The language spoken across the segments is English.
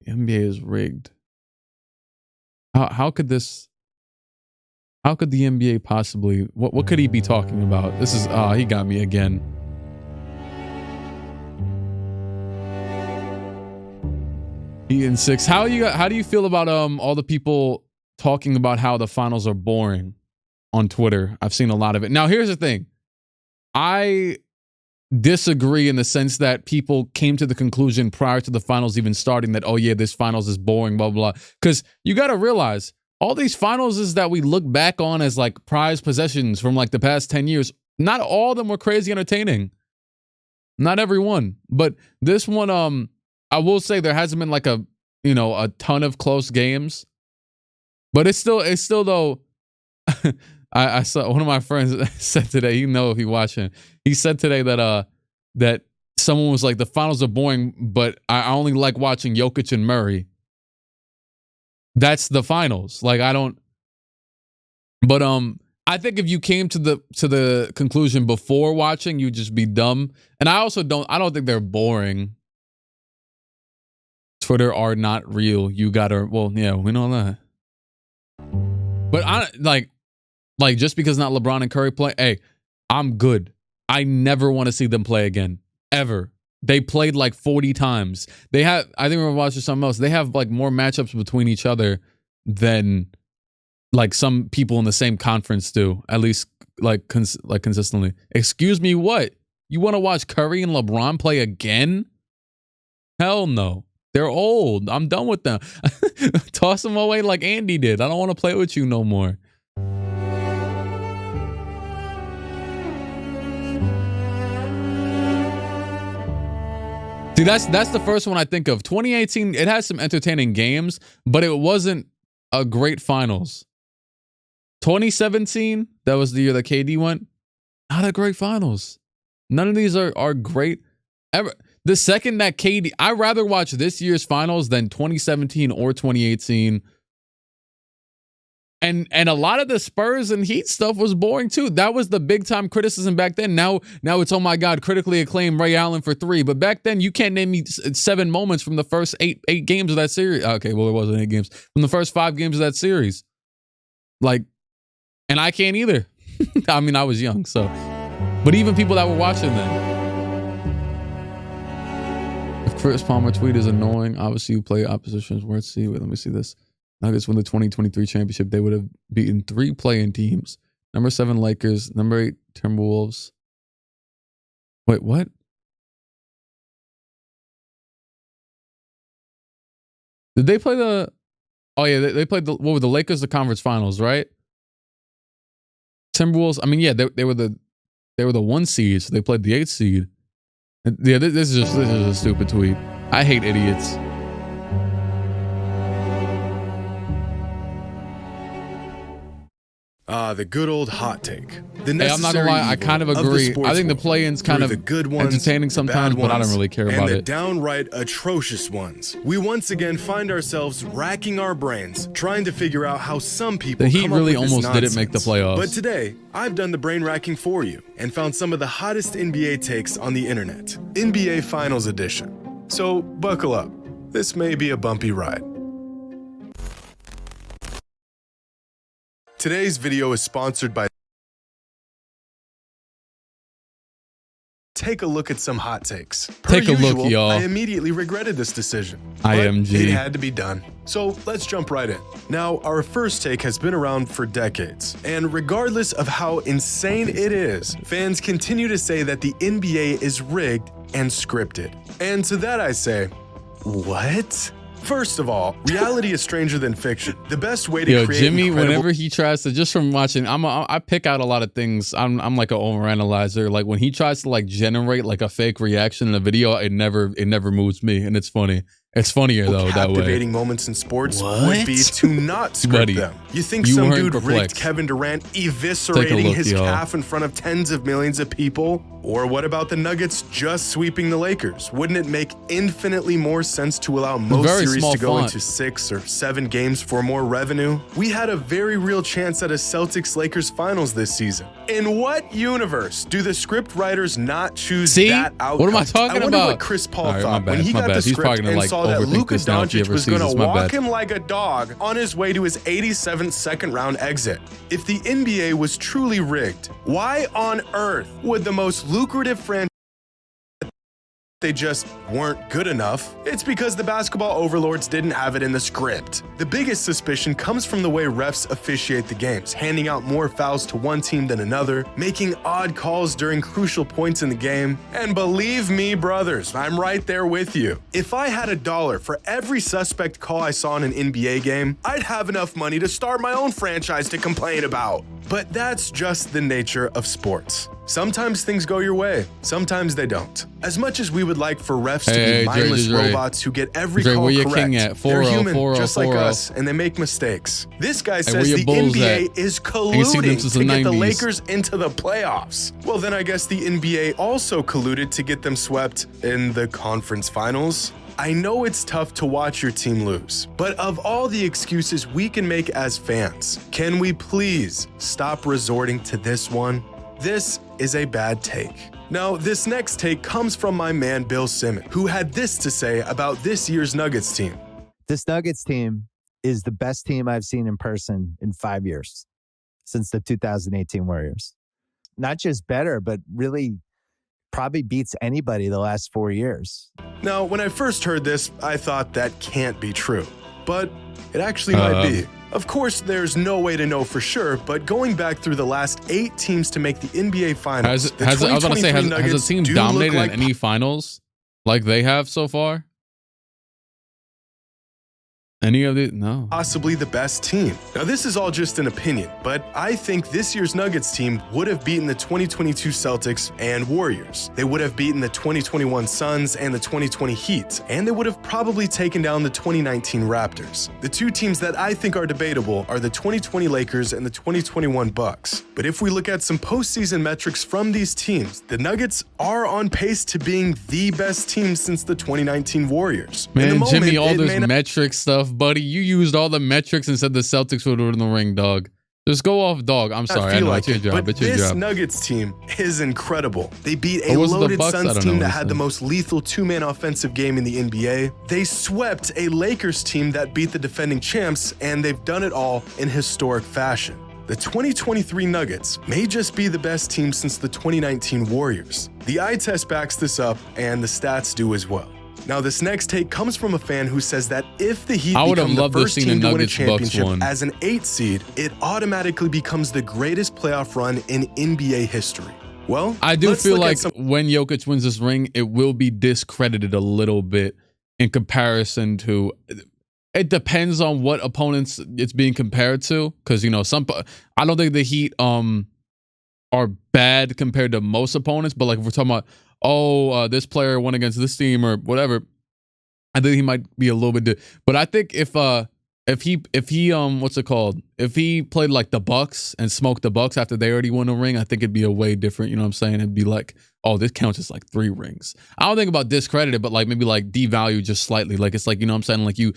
The NBA is rigged. How could this? How could the NBA possibly? What could he be talking about? This is he got me again. Ian 6. How do you feel about all the people talking about how the finals are boring on Twitter? I've seen a lot of it. Now here's the thing. I disagree in the sense that people came to the conclusion prior to the finals even starting that, oh yeah, this finals is boring, blah, blah, blah. Because you got to realize all these finals is that we look back on as like prized possessions from like the past 10 years. Not all of them were crazy entertaining. Not every one. But this one, I will say there hasn't been like a ton of close games. But it's still though, I saw one of my friends said today, if you're watching, he said today that that someone was like, the finals are boring, but I only like watching Jokic and Murray. That's the finals. Like I don't, but I think if you came to the conclusion before watching, you'd just be dumb. And I don't think they're boring. Twitter are not real. You gotta, well, yeah, we know that. But I like just because not LeBron and Curry play, hey, I'm good. I never want to see them play again. Ever. They played like 40 times. They have, I think we were watching something else. They have like more matchups between each other than like some people in the same conference do. At least like consistently. Excuse me, what? You want to watch Curry and LeBron play again? Hell no. They're old. I'm done with them. Toss them away like Andy did. I don't want to play with you no more. See, that's the first one I think of. 2018, it has some entertaining games, but it wasn't a great finals. 2017, that was the year that KD went. Not a great finals. None of these are great ever. The second that KD, I'd rather watch this year's finals than 2017 or 2018. And a lot of the Spurs and Heat stuff was boring too. That was the big time criticism back then. Now it's, oh my God, critically acclaimed Ray Allen for 3. But back then you can't name me 7 moments from the first eight games of that series. Okay, well, it wasn't 8 games. From the first 5 games of that series. Like, and I can't either. I mean, I was young, so. But even people that were watching then. If Chris Palmer tweet is annoying, obviously you play oppositions. Let's see. Wait, let me see this. Nuggets win the 2023 championship. They would have beaten 3 play-in teams. Number 7 Lakers. Number 8 Timberwolves. Wait, what? Did they play the? Oh yeah, they played the. What were the Lakers? The conference finals, right? Timberwolves. I mean, yeah, they were the 1 seed. So they played the 8th seed. Yeah, this is a stupid tweet. I hate idiots. The good old hot take. Hey, I'm not gonna lie, I kind of agree. I think the play-in's kind of the good ones, entertaining sometimes, but I don't really care about it. And the downright atrocious ones. We once again find ourselves racking our brains, trying to figure out how some people. The Heat really almost didn't make the playoffs. But today, I've done the brain racking for you and found some of the hottest NBA takes on the internet. NBA Finals Edition. So buckle up. This may be a bumpy ride. Today's video is sponsored by. Take a look at some hot takes. Take a look, y'all. I immediately regretted this decision. IMG. It had to be done. So let's jump right in. Now, our first take has been around for decades. And regardless of how insane it is, fans continue to say that the NBA is rigged and scripted. And to that I say, what? First of all, reality is stranger than fiction. The best way to create Jimmy, whenever he tries to, just from watching, I pick out a lot of things. I'm like an overanalyzer. Like when he tries to like generate like a fake reaction in a video, it never moves me, and it's funny. It's funnier though that way. Captivating moments in sports would be to not script them. You think some dude rigged Kevin Durant eviscerating his calf in front of tens of millions of people? Or what about the Nuggets just sweeping the Lakers? Wouldn't it make infinitely more sense to allow most series to go into 6 or 7 games for more revenue? We had a very real chance at a Celtics-Lakers finals this season. In what universe do the script writers not choose that outcome? What am I talking about? I wonder what Chris Paul thought when he got the script and saw that Luka Doncic was going to walk him like a dog on his way to his 87th second-round exit. If the NBA was truly rigged, why on earth would the most lucrative franchise they just weren't good enough? It's because the basketball overlords didn't have it in the script. The biggest suspicion comes from the way refs officiate the games, handing out more fouls to one team than another, making odd calls during crucial points in the game. And believe me, brothers, I'm right there with you. If I had $1 for every suspect call I saw in an NBA game, I'd have enough money to start my own franchise to complain about. But that's just the nature of sports. Sometimes things go your way, sometimes they don't. As much as we would like for refs to be mindless robots who get every call correct, they're human just like us, and they make mistakes. This guy says the NBA is colluding to get the Lakers into the playoffs. Well, then I guess the NBA also colluded to get them swept in the conference finals. I know it's tough to watch your team lose, but of all the excuses we can make as fans, can we please stop resorting to this one? This is a bad take. Now, this next take comes from my man Bill Simmons, who had this to say about this year's Nuggets team. This Nuggets team is the best team I've seen in person in 5 years, since the 2018 Warriors. Not just better, but really probably beats anybody the last 4 years. Now, when I first heard this, I thought that can't be true, but it actually might be. Of course, there's no way to know for sure, but going back through the last 8 teams to make the NBA Finals, has a team dominated in any finals like they have so far? Any of it? No. Possibly the best team. Now, this is all just an opinion, but I think this year's Nuggets team would have beaten the 2022 Celtics and Warriors. They would have beaten the 2021 Suns and the 2020 Heat, and they would have probably taken down the 2019 Raptors. The 2 teams that I think are debatable are the 2020 Lakers and the 2021 Bucks. But if we look at some postseason metrics from these teams, the Nuggets are on pace to being the best team since the 2019 Warriors. Man, Jimmy, all this metric stuff, buddy, you used all the metrics and said the Celtics would win the ring, dog. Just go off, dog. I'm sorry. I know it's your job. But this Nuggets team is incredible. They beat a loaded Suns team that had the most lethal 2-man offensive game in the NBA. They swept a Lakers team that beat the defending champs, and they've done it all in historic fashion. The 2023 Nuggets may just be the best team since the 2019 Warriors. The eye test backs this up, and the stats do as well. Now, this next take comes from a fan who says that if the Heat become the first team to win a championship as an 8 seed, it automatically becomes the greatest playoff run in NBA history. Well, I do feel like when Jokic wins this ring, it will be discredited a little bit in comparison to. It depends on what opponents it's being compared to, because I don't think the Heat are bad compared to most opponents, but like if we're talking about this player won against this team or whatever, I think he might be a little bit but I think if he what's it called, if he played like the Bucks and smoked the Bucks after they already won a ring, I think it'd be a way different, you know what I'm saying? It'd be like, oh, this counts as like 3 rings. I don't think about discredited, but like maybe like devalue just slightly. Like it's like, you know what I'm saying, like you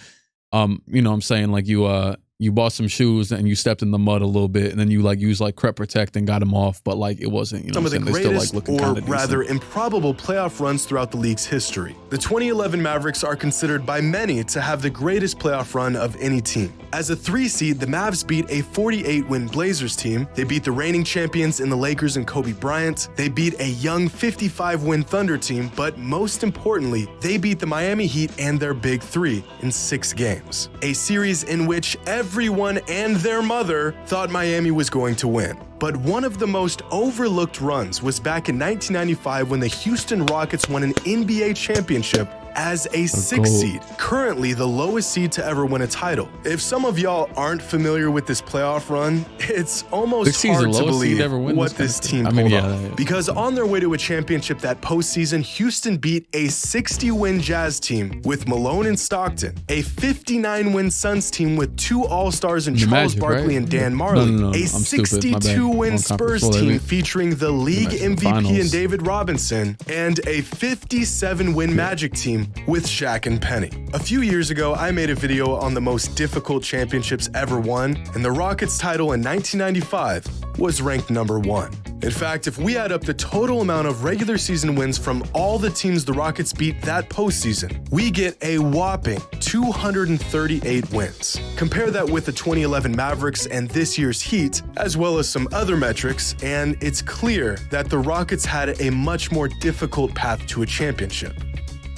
know what I'm saying, like you bought some shoes and you stepped in the mud a little bit, and then you like used like Crep Protect and got them off, but like it wasn't, you know, some of the greatest or rather improbable playoff runs throughout the league's history. The 2011 Mavericks are considered by many to have the greatest playoff run of any team. As a 3 seed, the Mavs beat a 48-win Blazers team. They beat the reigning champions in the Lakers and Kobe Bryant. They beat a young 55-win Thunder team, but most importantly, they beat the Miami Heat and their Big 3 in 6 games. A series in which everyone and their mother thought Miami was going to win. But one of the most overlooked runs was back in 1995 when the Houston Rockets won an NBA championship as a 6th seed, currently the lowest seed to ever win a title. If some of y'all aren't familiar with this playoff run, it's almost hard to believe what this team pulled off. Because on their way to a championship that postseason, Houston beat a 60-win Jazz team with Malone and Stockton, a 59-win Suns team with 2 All-Stars in Charles Barkley and Dan Marley, a 62-win Spurs team featuring the league MVP and David Robinson, and a 57-win Magic team with Shaq and Penny. A few years ago, I made a video on the most difficult championships ever won, and the Rockets title in 1995 was ranked number 1. In fact, if we add up the total amount of regular season wins from all the teams the Rockets beat that postseason, we get a whopping 238 wins. Compare that with the 2011 Mavericks and this year's Heat, as well as some other metrics, and it's clear that the Rockets had a much more difficult path to a championship.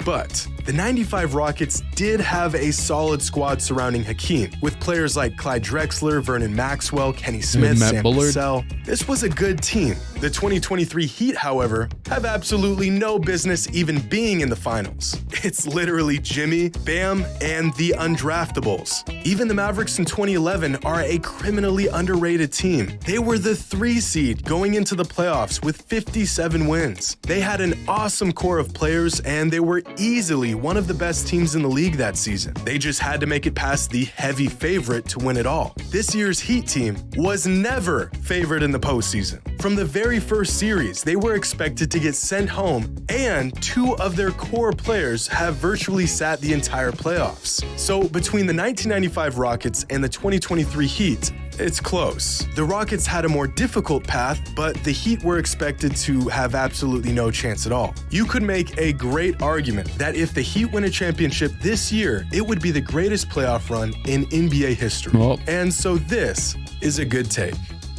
But the 95 Rockets did have a solid squad surrounding Hakeem, with players like Clyde Drexler, Vernon Maxwell, Kenny Smith, Sam Cassell. This was a good team. The 2023 Heat, however, have absolutely no business even being in the finals. It's literally Jimmy, Bam, and the undraftables. Even the Mavericks in 2011 are a criminally underrated team. They were the 3 seed going into the playoffs with 57 wins. They had an awesome core of players, and they were easily one of the best teams in the league that season. They just had to make it past the heavy favorite to win it all. This year's Heat team was never favored in the postseason. From the very first series, they were expected to get sent home, and 2 of their core players have virtually sat the entire playoffs. So between the 1995 Rockets and the 2023 Heat, it's close. The Rockets had a more difficult path, but the Heat were expected to have absolutely no chance at all. You could make a great argument that if the Heat win a championship this year, it would be the greatest playoff run in NBA history. And so this is a good take.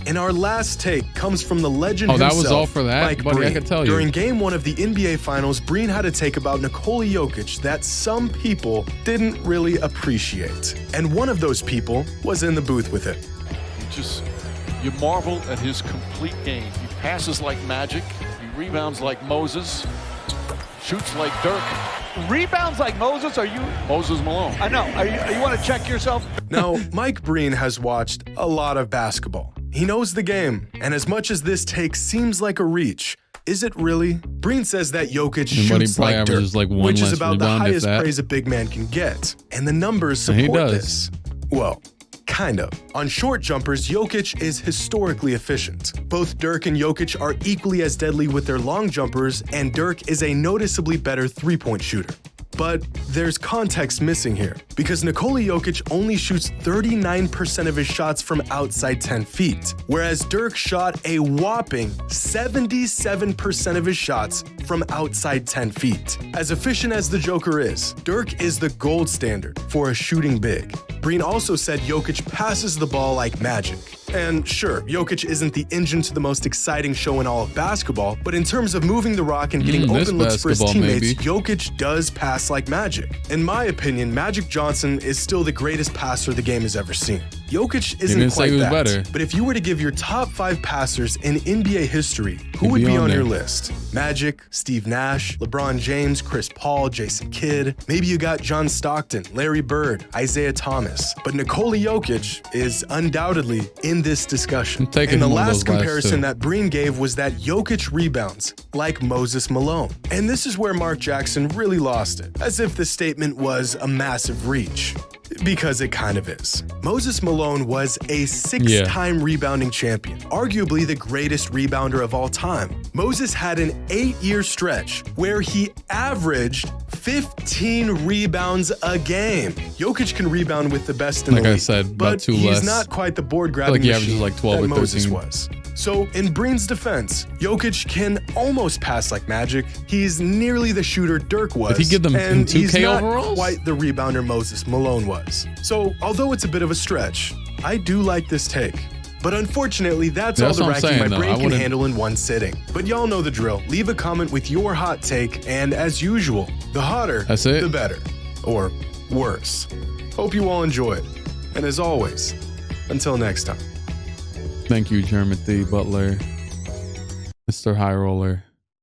And our last take comes from the legend himself, that was all for that, Mike buddy, Breen. I could tell you. During Game 1 of the NBA Finals, Breen had a take about Nikola Jokic that some people didn't really appreciate. And one of those people was in the booth with it. You marvel at his complete game. He passes like magic. He rebounds like Moses. Shoots like Dirk. Rebounds like Moses? Are you Moses Malone? I know. You want to check yourself? Now, Mike Breen has watched a lot of basketball. He knows the game, and as much as this take seems like a reach, is it really? Breen says that Jokic shoots like Dirk, which is about the highest praise a big man can get, and the numbers support this. Well, kind of. On short jumpers, Jokic is historically efficient. Both Dirk and Jokic are equally as deadly with their long jumpers, and Dirk is a noticeably better three-point shooter. But there's context missing here, because Nikola Jokic only shoots 39% of his shots from outside 10 feet, whereas Dirk shot a whopping 77% of his shots from outside 10 feet. As efficient as the Joker is, Dirk is the gold standard for a shooting big. Breen also said Jokic passes the ball like magic. And sure, Jokic isn't the engine to the most exciting show in all of basketball, but in terms of moving the rock and getting open looks for his teammates, Jokic does pass like magic. In my opinion, Magic Johnson is still the greatest passer the game has ever seen. Jokic isn't quite that, but if you were to give your top 5 passers in NBA history, who would be on your list? Magic, Steve Nash, LeBron James, Chris Paul, Jason Kidd. Maybe you got John Stockton, Larry Bird, Isaiah Thomas. But Nikola Jokic is undoubtedly in this discussion. And the last comparison that Breen gave was that Jokic rebounds like Moses Malone. And this is where Mark Jackson really lost it, as if the statement was a massive reach. Because it kind of is. Moses Malone was a 6-time rebounding champion, arguably the greatest rebounder of all time. Moses had an 8-year stretch where he averaged 15 rebounds a game. Jokic can rebound with the best in the league, but he's not quite the board-grabbing machine that Moses was. So, in Breen's defense, Jokic can almost pass like magic. He's nearly the shooter Dirk was, Did he give them and 2K he's not overalls? quite the rebounder Moses Malone was. So, although it's a bit of a stretch, I do like this take. But unfortunately, that's all the ranking my brain can handle in one sitting. But y'all know the drill. Leave a comment with your hot take, and as usual, the hotter, the better. Or worse. Hope you all enjoy it. And as always, until next time. Thank you, Jeremy Butler, Mr. High Roller.